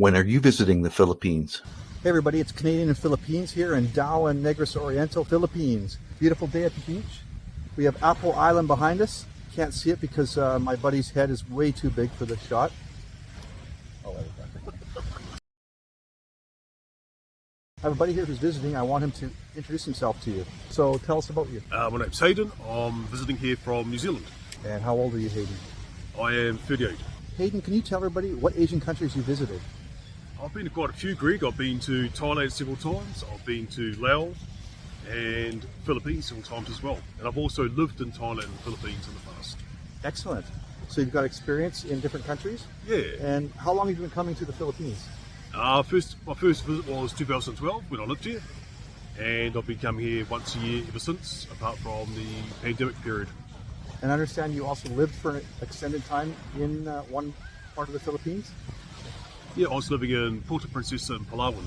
When are you visiting the Philippines? Hey everybody, it's Canadian and Philippines here in Dauin, Negros Oriental Philippines. Beautiful day at the beach. We have Apple Island behind us. Can't see it because my buddy's head is way too big for this shot. Oh, I have a buddy here who's visiting. I want him to introduce himself to you. So tell us about you. My name's Hayden. I'm visiting here from New Zealand. And how old are you, Hayden? I am 38. Hayden, can you tell everybody what Asian countries you visited? I've been to quite a few, Greg. I've been to Thailand several times. I've been to Laos and Philippines several times as well. And I've also lived in Thailand and the Philippines in the past. Excellent. So you've got experience in different countries? Yeah. And how long have you been coming to the Philippines? My first visit was 2012 when I lived here. And I've been coming here once a year ever since, apart from the pandemic period. And I understand you also lived for an extended time in one part of the Philippines? Yeah, I was living in Puerto Princesa in Palawan.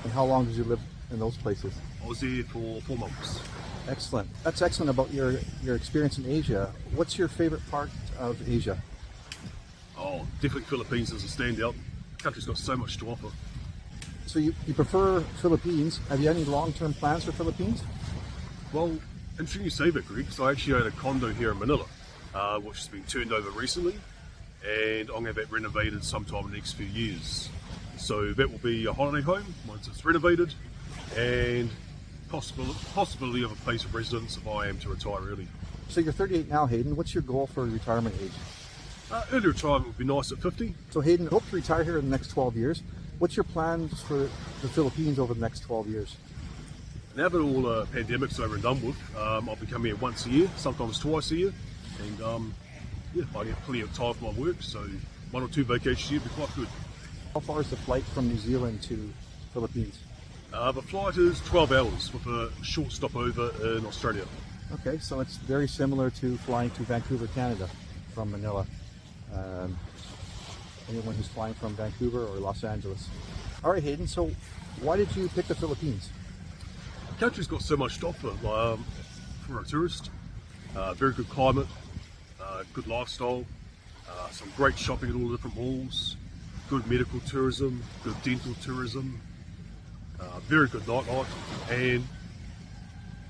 And how long did you live in those places? I was there for 4 months. Excellent. That's excellent about your experience in Asia. What's your favorite part of Asia? Oh, definitely Philippines is a standout. The country's got so much to offer. So you prefer Philippines. Have you any long-term plans for Philippines? Well, interesting you say that, Greg, because I actually own a condo here in Manila, which has been turned over recently, and I'm going to have that renovated sometime in the next few years. So that will be a holiday home once it's renovated, and possibility of a place of residence if I am to retire early. So you're 38 now, Hayden. What's your goal for retirement age? Early retirement would be nice at 50. So Hayden, hope to retire here in the next 12 years. What's your plans for the Philippines over the next 12 years? Now that all pandemics over and done with, I'll be coming here once a year, sometimes twice a year, and yeah, I get plenty of time for my work, so 1 or 2 vacations a year would be quite good. How far is the flight from New Zealand to Philippines? The flight is 12 hours with a short stopover in Australia. Okay, so it's very similar to flying to Vancouver, Canada from Manila. Anyone who's flying from Vancouver or Los Angeles. All right, Hayden, so why did you pick the Philippines? The country's got so much to offer for a tourist. Very good climate, good lifestyle, some great shopping at all the different malls, good medical tourism, good dental tourism, very good nightlife, and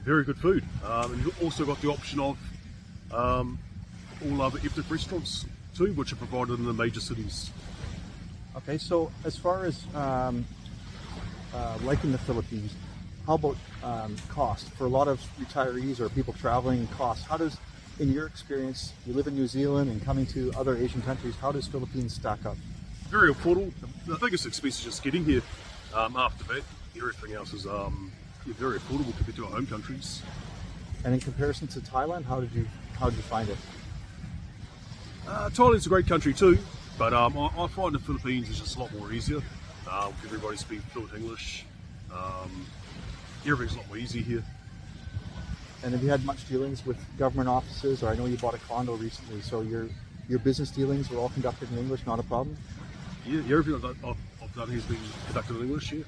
very good food. And you've also got the option of all other ethnic restaurants too, which are provided in the major cities. Okay, so as far as liking the Philippines, how about cost? For a lot of retirees or people traveling, cost. How does, in your experience, you live in New Zealand and coming to other Asian countries, how does Philippines stack up? Very affordable. The biggest expense is just getting here. After that, everything else is very affordable compared to our home countries. And in comparison to Thailand, how did you find it? Thailand's a great country too, but I find the Philippines is just a lot more easier. Everybody speaks fluent English. Everything's a lot more easy here. And have you had much dealings with government offices? Or I know you bought a condo recently, so your business dealings were all conducted in English, not a problem? Yeah, everything I've done has been conducted in English here.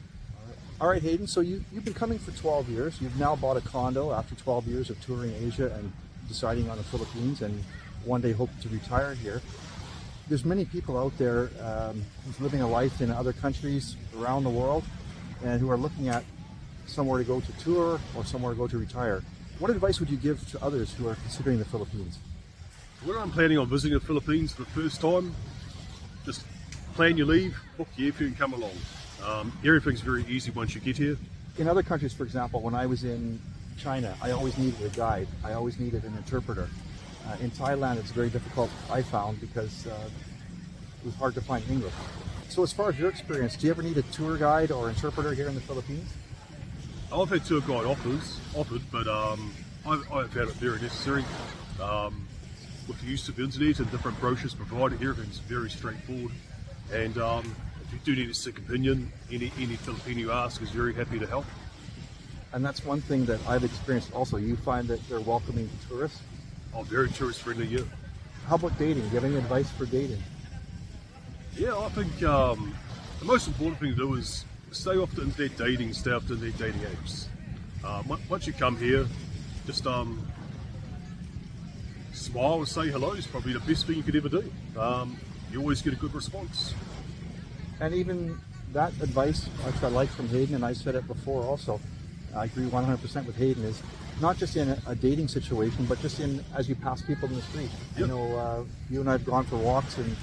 All right, Hayden, so you've been coming for 12 years. You've now bought a condo after 12 years of touring Asia and deciding on the Philippines, and one day hope to retire here. There's many people out there who's living a life in other countries around the world and who are looking at somewhere to go to tour or somewhere to go to retire. What advice would you give to others who are considering the Philippines? When I'm planning on visiting the Philippines for the first time, just plan your leave, book your airfare and come along. Everything's very easy once you get here. In other countries, for example, when I was in China, I always needed a guide. I always needed an interpreter. In Thailand, it's very difficult, I found, because it was hard to find English. So as far as your experience, do you ever need a tour guide or interpreter here in the Philippines? I've had tour guide offered, but I've found it very necessary. With the use of the internet and different brochures provided, everything's very straightforward. And if you do need a second opinion, any Filipino you ask is very happy to help. And that's one thing that I've experienced also. You find that they're welcoming to tourists? I'm very tourist friendly, yeah. How about dating? Do you have any advice for dating? Yeah, I think the most important thing to do is stay off the internet dating, stay off the internet dating apps. Once you come here, just smile and say hello is probably the best thing you could ever do. You always get a good response. And even that advice, which I like from Hayden, and I said it before also, I agree 100% with Hayden, is not just in a dating situation, but just in as you pass people in the street. Yep. You know, you and I have gone for walks, and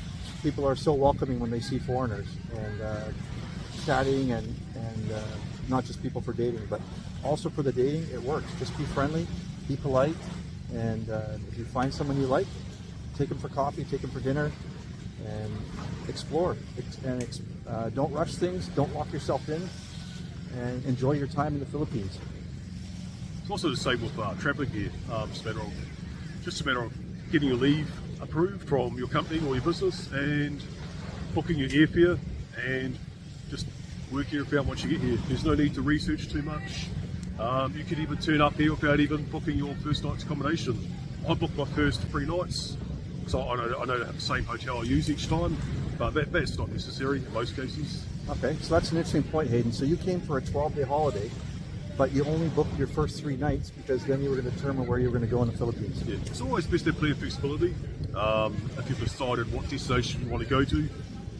people are so welcoming when they see foreigners, and chatting, and not just people for dating, but also for the dating, it works. Just be friendly, be polite, and if you find someone you like, take them for coffee, take them for dinner, and explore. Don't rush things, don't lock yourself in, and enjoy your time in the Philippines. It's also the same with travelling here. Just a matter of getting your leave approved from your company or your business, and booking your airfare, and just working it out once you get here. There's no need to research too much. You could even turn up here without even booking your first night's accommodation. I booked my first 3 nights, so I know the same hotel I use each time, but that's not necessary in most cases. Okay, so that's an interesting point, Hayden. So you came for a 12-day holiday, but you only booked your first 3 nights because then you were going to determine where you were going to go in the Philippines. Yeah, it's always best to have plenty of flexibility. If you've decided what destination you want to go to,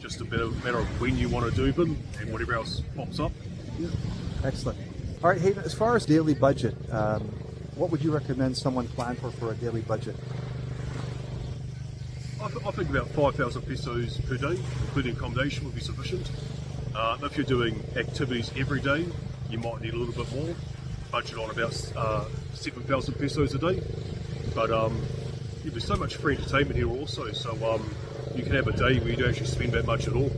just a matter of when you want to do them and whatever else pops up. Yeah. Excellent. All right, Hayden, as far as daily budget, what would you recommend someone plan for a daily budget? I think about 5,000 pesos per day, including accommodation, would be sufficient. If you're doing activities every day, you might need a little bit more. Budget on about 7,000 pesos a day. But there's so much free entertainment here also, so you can have a day where you don't actually spend that much at all.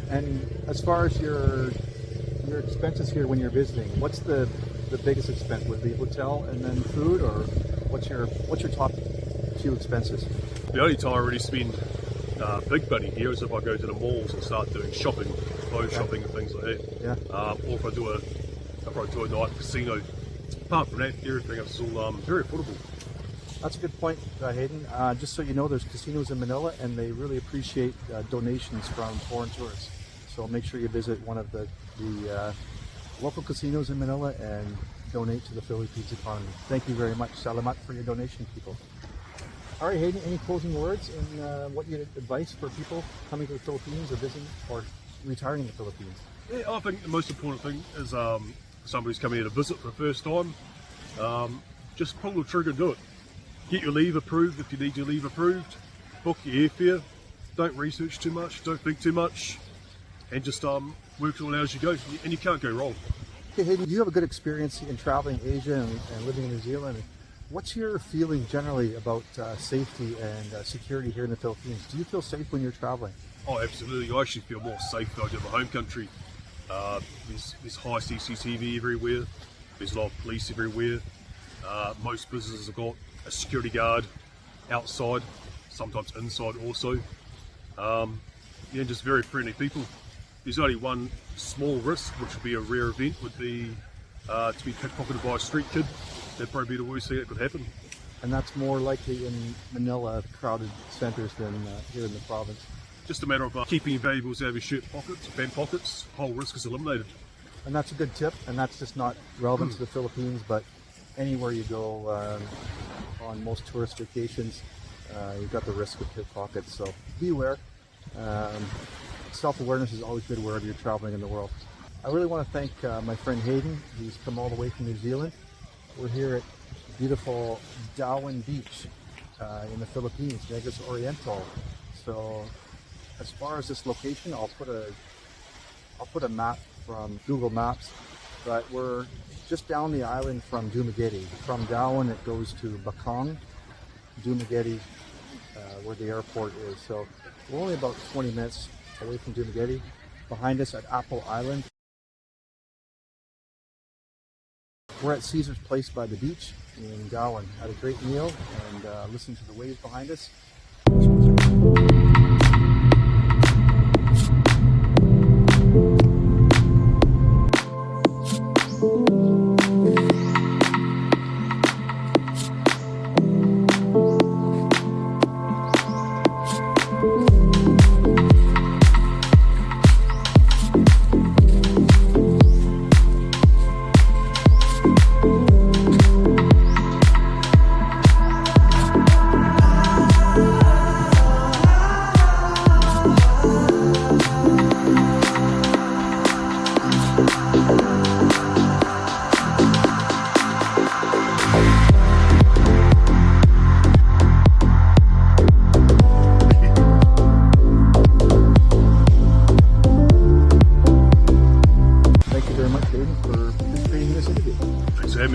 And as far as your expenses here when you're visiting, what's the biggest expense? Would it be hotel and then food, or what's your top few expenses? The only time I really spend big money here is if I go to the malls and start doing shopping, clothes shopping and things like that. Yeah. Or if I do a night casino. Apart from that, everything else is all very affordable. That's a good point, Hayden. Just so you know, there's casinos in Manila, and they really appreciate donations from foreign tourists. So make sure you visit one of the local casinos in Manila and donate to the Philippines economy. Thank you very much. Salamat for your donation, people. All right, Hayden, any closing words, and what your advice for people coming to the Philippines or visiting or retiring in the Philippines? Yeah, I think the most important thing is somebody who's coming here to visit for the first time, just pull the trigger and do it. Get your leave approved if you need your leave approved. Book your airfare. Don't research too much. Don't think too much. And just work it all out as you go. And you can't go wrong. Okay, Hayden, you have a good experience in traveling Asia and living in New Zealand. What's your feeling generally about safety and security here in the Philippines? Do you feel safe when you're traveling? Oh, absolutely. I actually feel more safe than I do in my home country. There's high CCTV everywhere. There's a lot of police everywhere. Most businesses have got a security guard outside, sometimes inside also. Just very friendly people. There's only one small risk, which would be a rare event, would be to be pickpocketed by a street kid. That'd probably be the worst thing that could happen. And that's more likely in Manila, crowded centers, than here in the province. Just a matter of keeping valuables out of your shirt pockets, band pockets. Whole risk is eliminated. And that's a good tip, and that's just not relevant to the Philippines, but anywhere you go on most tourist vacations, you've got the risk of pickpockets, so be aware. Self-awareness is always good wherever you're traveling in the world. I really want to thank my friend Hayden. He's come all the way from New Zealand. We're here at beautiful Dauin Beach in the Philippines, Negros Oriental. So as far as this location, I'll put a map from Google Maps, but we're just down the island from Dumaguete. From Dauin it goes to Bakang, Dumaguete, where the airport is. So we're only about 20 minutes away from Dumaguete. Behind us at Apple Island, we're at Caesar's Place by the beach in Dauin. Had a great meal and listened to the waves behind us.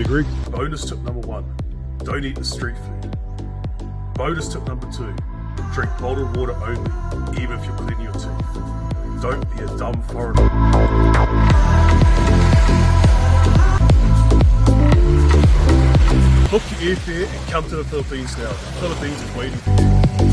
me, Greg. Bonus tip number 1, don't eat the street food. Bonus tip number 2, drink bottled water only, even if you're cleaning your teeth. Don't be a dumb foreigner. Book your airfare and come to the Philippines now. The Philippines is waiting for you.